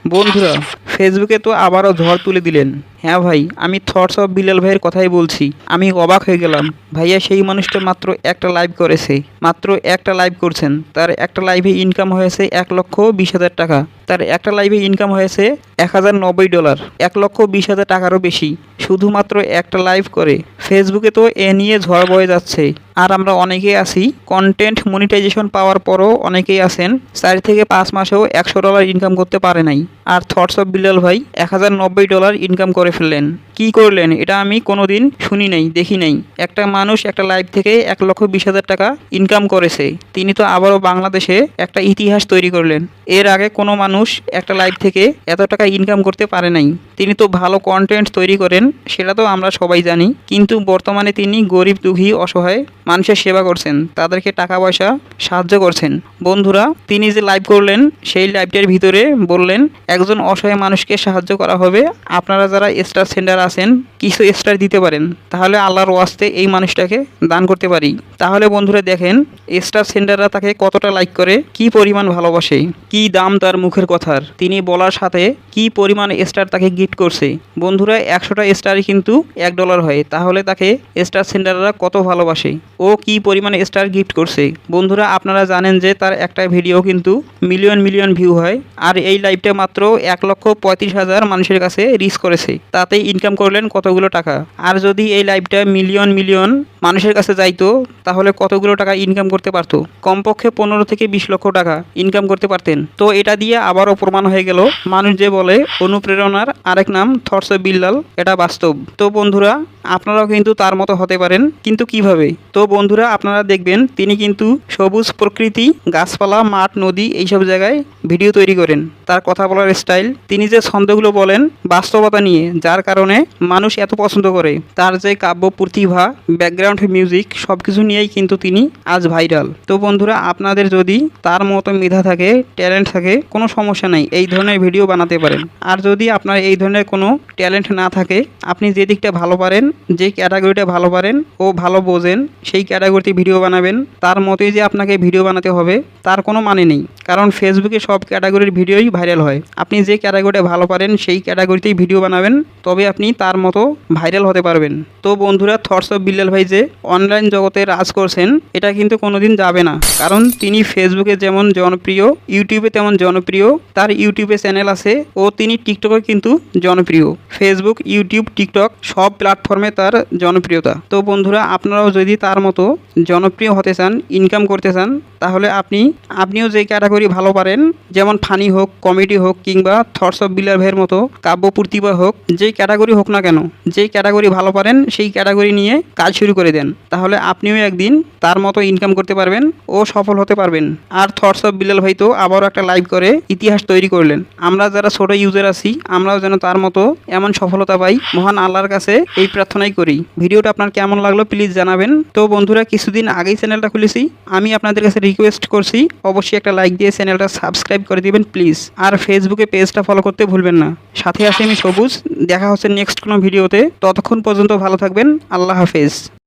বন্ধুরা, ফেসবুকে তো আবারও ঝড় তুলে দিলেন। হ্যাঁ ভাই, আমি থটস অফ বিল্লাল ভাইয়ের কথাই বলছি। আমি অবাক হয়ে গেলাম। ভাইয়া সেই মানুষটা মাত্র একটা লাইভ করেছে, মাত্র একটা লাইভ করছেন, তার একটা লাইভে ইনকাম হয়েছে 1,20,000 টাকা। তার একটা লাইভে ইনকাম হয়েছে $1,090, 1,20,000 টাকারও বেশি, শুধুমাত্র একটা লাইভ করে। ফেসবুকে তো এ নিয়ে ঝড় বয়ে যাচ্ছে। আর আমরা অনেকেই আছি কন্টেন্ট মনিটাইজেশন পাওয়ার পরও অনেকেই আছেন 4 থেকে 5 মাসেও $100 ইনকাম করতে পারে নাই। আর থটস অফ বিল্লাল ভাই $1,090 ইনকাম করে ফেললেন। কি করলেন এটা আমি কোনোদিন শুনি নাই, দেখি নাই। একটা মানুষ একটা লাইভ থেকে 1,20,000 টাকা ইনকাম করেছে। তিনি তো আবারও বাংলাদেশে একটা ইতিহাস তৈরি করলেন। এর আগে কোনো মানুষ একটা লাইভ থেকে এত টাকা ইনকাম করতে পারে নাই। তিনি তো ভালো কন্টেন্ট তৈরি করেন, সেটা তো আমরা সবাই জানি। কিন্তু বর্তমানে তিনি গরিব দুঃখী অসহায় মানুষের সেবা করছেন, তাদেরকে টাকা পয়সা সাহায্য করছেন। বন্ধুরা, তিনি যে লাইভ করলেন সেই লাইভটার ভিতরে বললেন একজন অসহায় মানুষকে সাহায্য করা হবে, আপনারা যারা স্টার সেন্ডার আছেন কিছু স্টার দিতে পারেন, তাহলে আল্লাহর ওয়াস্তে এই মানুষটাকে দান করতে পারি। তাহলে বন্ধুরা দেখেন স্টার সেন্ডাররা তাকে কতটা লাইক করে, কি পরিমাণ ভালোবাসে, কি দাম তার মুখের কথার। তিনি বলার সাথে কি পরিমাণ স্টার তাকে গিফট করছে। বন্ধুরা, 100টা স্টারই কিন্তু $1 হয়, তাহলে তাকে স্টার সেন্ডাররা কত ভালোবাসে, ও কি পরিমাণ স্টার গিফট করছে। বন্ধুরা, আপনারা জানেন যে তার একটা ভিডিও কিন্তু মিলিয়ন মিলিয়ন ভিউ হয়। আর এই লাইভটা মাত্র 1,35,000 মানুষের কাছে রিচ করেছে, তাতেই ইনকাম করলেন কতগুলো টাকা। আর যদি এই লাইভটা মিলিয়ন মিলিয়ন মানুষের কাছে যাইতো তাহলে কতগুলো টাকা ইনকাম করতে পারতো, কমপক্ষে 15 থেকে 20 লক্ষ টাকা ইনকাম করতে পারতেন। তো এটা দিয়ে আবারও প্রমাণ হয়ে গেল মানুষ যে বলে অনুপ্রেরণার আরেক নাম থটস অফ বিল্লাল, এটা বাস্তব। তো বন্ধুরা, আপনারাও কিন্তু তার মতো হতে পারেন, কিন্তু কিভাবে? তো বন্ধুরা, আপনারা দেখবেন তিনি কিন্তু সবুজ প্রকৃতি, গাছপালা, মাঠ, নদী এইসব জায়গায় ভিডিও তৈরি করেন। তার কথা বলার স্টাইল, তিনি যে ছন্দগুলো বলেন বাস্তবতা নিয়ে, যার কারণে মানুষ এত পছন্দ করে। তার যে কাব্য প্রতিভা, ব্যাকগ্রাউন্ড মিউজিক সব কিছু নিয়েই কিন্তু তিনি আজ ভাইরাল। তো বন্ধুরা, আপনাদের যদি তার মতো মেধা থাকে, ট্যালেন্ট থাকে, কোনো সমস্যা নাই, এই ধরনের ভিডিও বানাতে পারেন। আর যদি আপনার এই ধরনের কোনো ট্যালেন্ট না থাকে, আপনি যে দিকটা ভালো পারেন, যে ক্যাটাগরিটা ভালো পারেন ও ভালো বোঝেন, সেই ক্যাটাগরিতে ভিডিও বানাবেন। তার মতোই যে আপনাকে ভিডিও বানাতে হবে তার কোনো মানে নেই, কারণ ফেসবুকে সব ক্যাটাগরির ভিডিওই ভাইরাল হয়। আপনি যে ক্যাটাগরিটা ভালো পারেন সেই ক্যাটাগরিতেই ভিডিও বানাবেন, তবে আপনি তার মতো ভাইরাল হতে পারবেন। তো বন্ধুরা, থটস অফ বিল্লাল ভাই যে অনলাইন জগতে রাজ করছেন এটা কিন্তু কোনোদিন যাবে না, কারণ তিনি ফেসবুকে যেমন জনপ্রিয়, ইউটিউবে তেমন জনপ্রিয়। তার ইউটিউবে চ্যানেল আছে ও তিনি টিকটকে কিন্তু জনপ্রিয়। ফেসবুক, ইউটিউব, টিকটক সব প্ল্যাটফর্মে তার জনপ্রিয়তা। তো বন্ধুরা, আপনারাও যদি তার মতো জনপ্রিয় হতে চান, ইনকাম করতে চান, তাহলে আপনিও যে ক্যাটাগরি ভালো পারেন, যেমন ফানি হোক, কমেডি হোক, কিংবা থটস অফ বিল্লাল ভাইয়ের মতো কাব্য প্রতিভা হোক, যেই ক্যাটাগরি হোক না কেন, যেই ক্যাটাগরি ভালো পারেন সেই ক্যাটাগরি নিয়ে কাজ শুরু করে দেন, তাহলে আপনিও একদিন তার মতো ইনকাম করতে পারবেন ও সফল হতে পারবেন। আর থটস অফ বিল্লাল ভাই তো আবারও একটা লাইভ করে ইতিহাস তৈরি করলেন। আমরা যারা ছোট ইউজার আছি, আমরাও যেন তার মতো এমন সফলতা পাই, মহান আল্লাহর কাছে এই প্রার্থনাই করি। ভিডিওটা আপনার কেমন লাগলো প্লিজ জানাবেন। তো বন্ধুরা, কিছুদিন আগেই চ্যানেলটা খুলেছি, আমি আপনাদের কাছে রিকোয়েস্ট করছি অবশ্যই একটা লাইক দিয়ে চ্যানেলটা সাবস্ক্রাইব করে দিবেন প্লিজ। আর ফেসবুকে পেজটা ফলো করতে ভুলবেন না। সাথে আছি আমি সবুজ। দেখা হচ্ছে নেক্সট কোনো ভিডিওতে, ততক্ষণ পর্যন্ত ভালো থাকবেন। আল্লাহ হাফেজ।